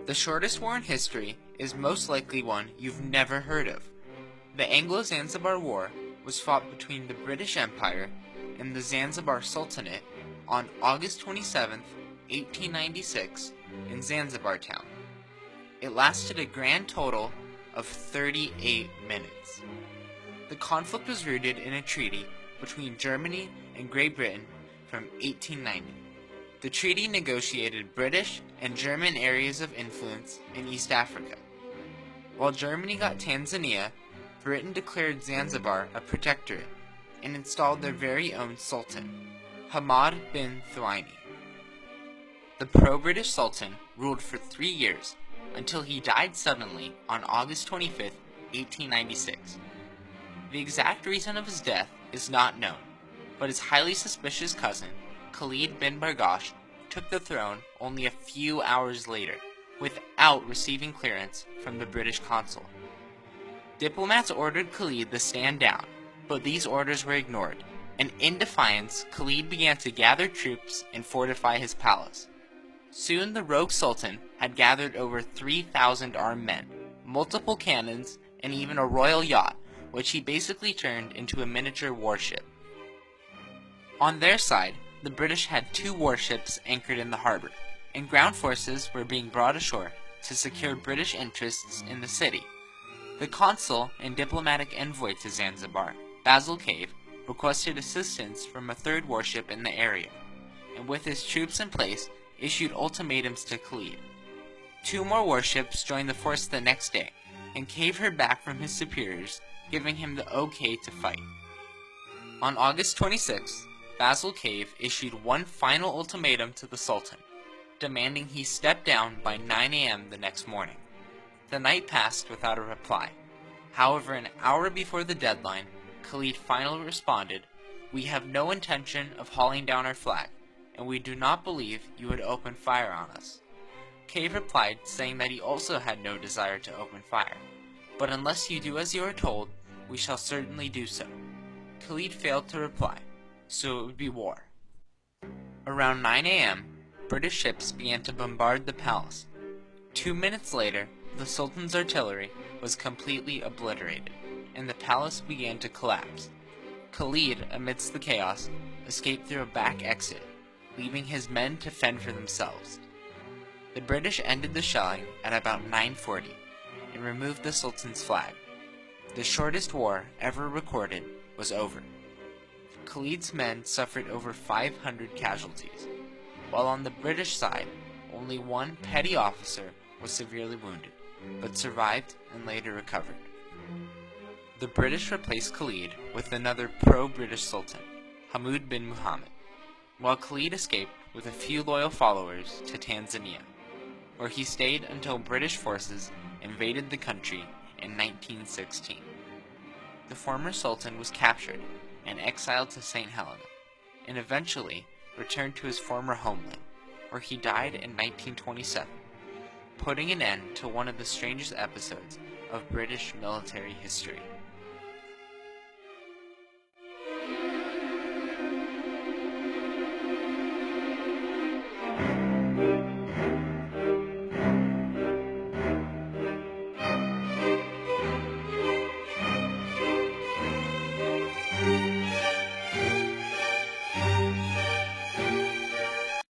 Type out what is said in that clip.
The shortest war in history is most likely one you've never heard of. The Anglo-Zanzibar War was fought between the British Empire and the Zanzibar Sultanate on August 27, 1896 in Zanzibar town. It lasted a grand total of 38 minutes. The conflict was rooted in a treaty between Germany and Great Britain from 1890. The treaty negotiated British and German areas of influence in East Africa. While Germany got Tanzania, Britain declared Zanzibar a protectorate and installed their very own sultan, Hamad bin Thuwaini. The pro-British sultan ruled for 3 years until he died suddenly on August 25, 1896. The exact reason of his death is not known, but his highly suspicious cousin, Khalid bin Bargash, took the throne only a few hours later, without receiving clearance from the British consul. Diplomats ordered Khalid to stand down, but these orders were ignored, and in defiance, Khalid began to gather troops and fortify his palace. Soon the rogue sultan had gathered over 3,000 armed men, multiple cannons, and even a royal yacht, which he basically turned into a miniature warship. On their side, the British had 2 warships anchored in the harbor, and ground forces were being brought ashore to secure British interests in the city. The consul and diplomatic envoy to Zanzibar, Basil Cave, requested assistance from a 3rd warship in the area, and with his troops in place, issued ultimatums to Khalid. 2 more warships joined the force the next day, and Cave heard back from his superiors, giving him the okay to fight. On August 26th, Basil Cave issued one final ultimatum to the Sultan, demanding he step down by 9 a.m. the next morning. The night passed without a reply. However, an hour before the deadline, Khalid finally responded, "We have no intention of hauling down our flag, and we do not believe you would open fire on us." Cave replied, saying that he also had no desire to open fire, "But unless you do as you are told, we shall certainly do so." Khalid failed to reply, so it would be war. Around 9 a.m., British ships began to bombard the palace. 2 minutes later, the Sultan's artillery was completely obliterated, and the palace began to collapse. Khalid, amidst the chaos, escaped through a back exit, leaving his men to fend for themselves. The British ended the shelling at about 9:40 and removed the Sultan's flag. The shortest war ever recorded was over. Khalid's men suffered over 500 casualties, while on the British side, only one petty officer was severely wounded, but survived and later recovered. The British replaced Khalid with another pro-British sultan, Hamad bin Muhammad, while Khalid escaped with a few loyal followers to Tanzania, where he stayed until British forces invaded the country in 1916. The former sultan was captured and exiled to St. Helena, and eventually returned to his former homeland, where he died in 1927, putting an end to one of the strangest episodes of British military history.